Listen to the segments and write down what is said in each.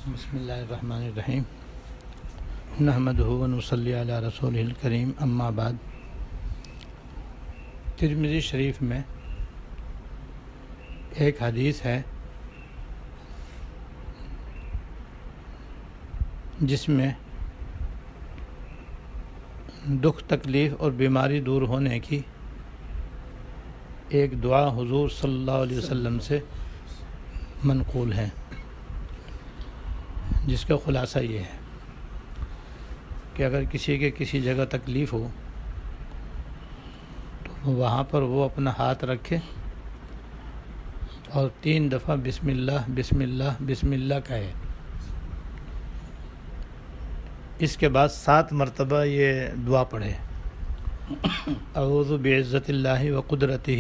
بسم اللہ الرحمن الرحیم نحمدہ و نصلی علی رسولہ الکریم اما بعد۔ ترمذی شریف میں ایک حدیث ہے جس میں دکھ تکلیف اور بیماری دور ہونے کی ایک دعا حضور صلی اللہ علیہ وسلم سے منقول ہے، جس کا خلاصہ یہ ہے کہ اگر کسی کے کسی جگہ تکلیف ہو تو وہاں پر وہ اپنا ہاتھ رکھے اور 3 دفعہ بسم اللہ بسم اللہ بسم اللہ کہے۔ اس کے بعد 7 مرتبہ یہ دعا پڑھے، اعوذ بعزت اللہ و قدرتہ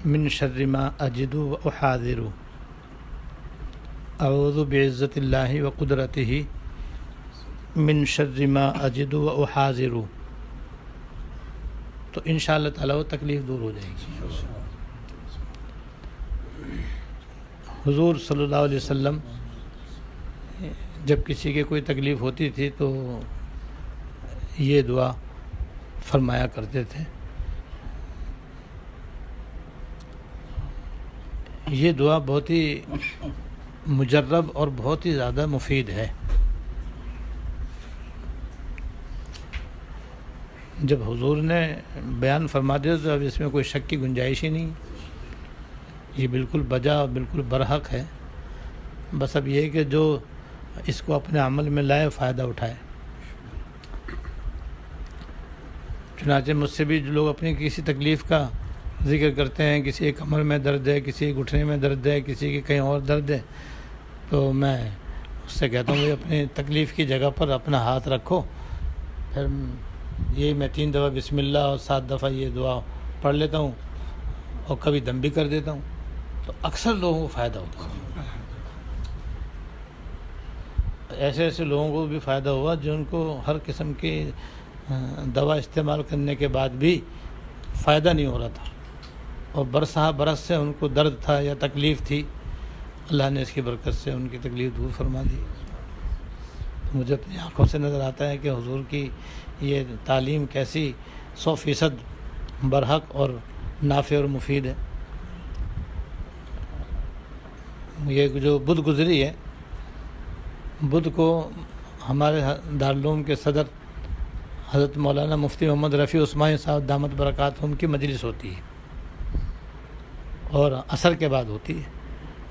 من شر ما اجد و احاذر، اعوذ بعزت اللہ و قدرتہ من شر ما اجد و احاذر، تو انشاءاللہ تعالی وہ تکلیف دور ہو جائے گی۔ حضور صلی اللہ علیہ وسلم جب کسی کے کوئی تکلیف ہوتی تھی تو یہ دعا فرمایا کرتے تھے۔ یہ دعا بہت ہی مجرب اور بہت ہی زیادہ مفید ہے۔ جب حضور نے بیان فرما دیا تو اب اس میں کوئی شک کی گنجائش ہی نہیں، یہ بالکل بجا اور بالکل برحق ہے۔ بس اب یہ کہ جو اس کو اپنے عمل میں لائے فائدہ اٹھائے۔ چنانچہ مجھ سے بھی جو لوگ اپنی کسی تکلیف کا ذکر کرتے ہیں، کسی کے کمر میں درد ہے، کسی کے گھٹنے میں درد ہے، کسی کے کہیں اور درد ہے، تو میں اس سے کہتا ہوں کہ اپنی تکلیف کی جگہ پر اپنا ہاتھ رکھو، پھر یہ میں 3 دفعہ بسم اللہ اور 7 دفعہ یہ دعا پڑھ لیتا ہوں اور کبھی دم بھی کر دیتا ہوں، تو اکثر لوگوں کو فائدہ ہوتا ہے۔ ایسے ایسے لوگوں کو بھی فائدہ ہوا جن کو ہر قسم کی دوا استعمال کرنے کے بعد بھی فائدہ نہیں ہو رہا تھا، اور برس سے ان کو درد تھا یا تکلیف تھی، اللہ نے اس کی برکت سے ان کی تکلیف دور فرما دی۔ مجھے اپنی آنکھوں سے نظر آتا ہے کہ حضور کی یہ تعلیم کیسی 100% برحق اور نافع اور مفید ہے۔ یہ جو بدھ گزری ہے، بدھ کو ہمارے دارالعلوم کے صدر حضرت مولانا مفتی محمد رفیع عثمانی صاحب دامت برکاتہم کی مجلس ہوتی ہے اور عصر کے بعد ہوتی ہے،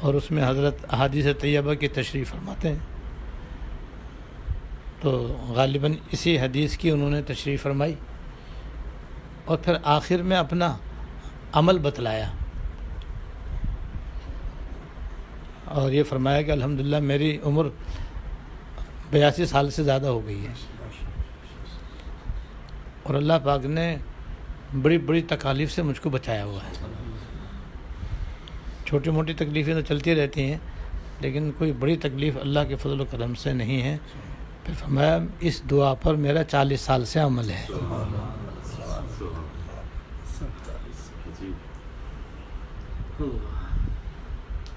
اور اس میں حضرت احادیث طیبہ کی تشریح فرماتے ہیں۔ تو غالباً اسی حدیث کی انہوں نے تشریح فرمائی اور پھر آخر میں اپنا عمل بتلایا اور یہ فرمایا کہ الحمدللہ میری عمر 82 سال سے زیادہ ہو گئی ہے، اور اللہ پاک نے بڑی بڑی تکالیف سے مجھ کو بچایا ہوا ہے۔ چھوٹی موٹی تکلیفیں تو چلتی رہتی ہیں، لیکن کوئی بڑی تکلیف اللہ کے فضل و کرم سے نہیں ہے۔ پھر فرمایا اس دعا پر میرا 40 سال سے عمل ہے۔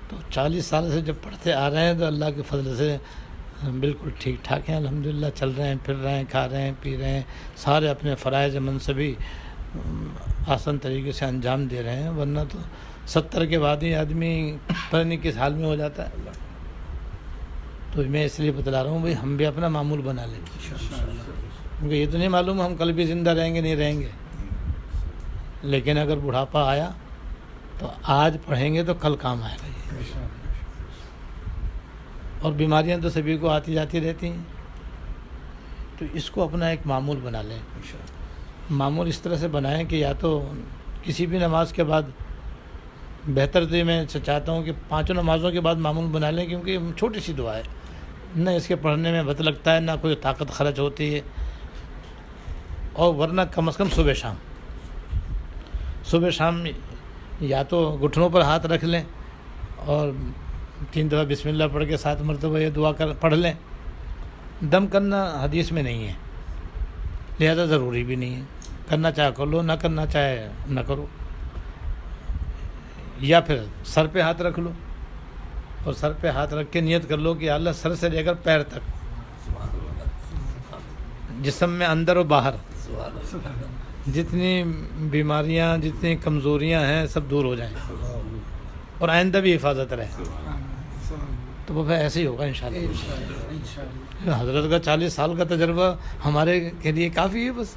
تو 40 سال سے جب پڑھتے آ رہے ہیں تو اللہ کے فضل سے بالکل ٹھیک ٹھاک ہیں، الحمدللہ چل رہے ہیں، پھر رہے ہیں، کھا رہے ہیں، پی رہے ہیں، سارے اپنے فرائض منصبی آسان طریقے سے انجام دے رہے ہیں، ورنہ تو 70 کے بعد ہی آدمی پتہ نہیں کس حال میں ہو جاتا ہے۔ تو میں اس لیے بتلا رہا ہوں بھائی ہم بھی اپنا معمول بنا لیں، کیونکہ یہ تو نہیں معلوم ہم کل بھی زندہ رہیں گے نہیں رہیں گے، لیکن اگر بڑھاپا آیا تو آج پڑھیں گے تو کل کام آئے گا یہ۔ اور بیماریاں تو سبھی کو آتی جاتی رہتی ہیں، تو اس کو اپنا ایک معمول بنا لیں۔ معمول اس طرح سے بنائیں کہ یا تو کسی بھی نماز کے بعد، بہتر تو یہ میں چاہتا ہوں کہ 5 نمازوں کے بعد معمول بنا لیں، کیونکہ چھوٹی سی دعا ہے، نہ اس کے پڑھنے میں وقت لگتا ہے، نہ کوئی طاقت خرچ ہوتی ہے، اور ورنہ کم از کم صبح شام یا تو گھٹنوں پر ہاتھ رکھ لیں اور 3 دفعہ بسم اللہ پڑھ کے 7 مرتبہ یہ دعا پڑھ لیں۔ دم کرنا حدیث میں نہیں ہے، لہذا ضروری بھی نہیں ہے، کرنا چاہے کر لو، نہ کرنا چاہے نہ کرو، یا پھر سر پہ ہاتھ رکھ لو اور سر پہ ہاتھ رکھ کے نیت کر لو کہ یا اللہ سر سے لے کر پیر تک، جسم میں اندر و باہر جتنی بیماریاں جتنی کمزوریاں ہیں سب دور ہو جائیں اور آئندہ بھی حفاظت رہے. تو وہ ایسے ہی ہوگا انشاءاللہ. حضرت کا 40 سال کا تجربہ ہمارے کے لیے کافی ہے بس.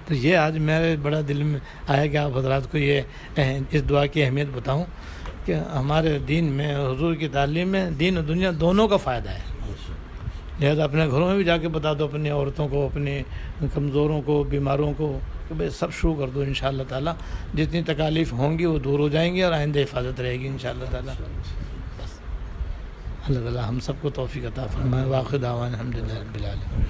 تو یہ آج میرے بڑا دل میں آیا کہ آپ حضرات کو یہ اس دعا کی اہمیت بتاؤں کہ ہمارے دین میں حضور کی تعلیم میں دین و دنیا دونوں کا فائدہ ہے. لہذا اپنے گھروں میں بھی جا کے بتا دو اپنی عورتوں کو، اپنے کمزوروں کو، بیماروں کو کہ بھائی سب شروع کر دو انشاءاللہ تعالیٰ. جتنی تکالیف ہوں گی وہ دور ہو جائیں گی اور آئندہ حفاظت رہے گی انشاءاللہ تعالیٰ. بس اللہ تعالیٰ ہم سب کو توفیق عطا فرمائے. واخر دعوانا الحمدللہ رب العالمین.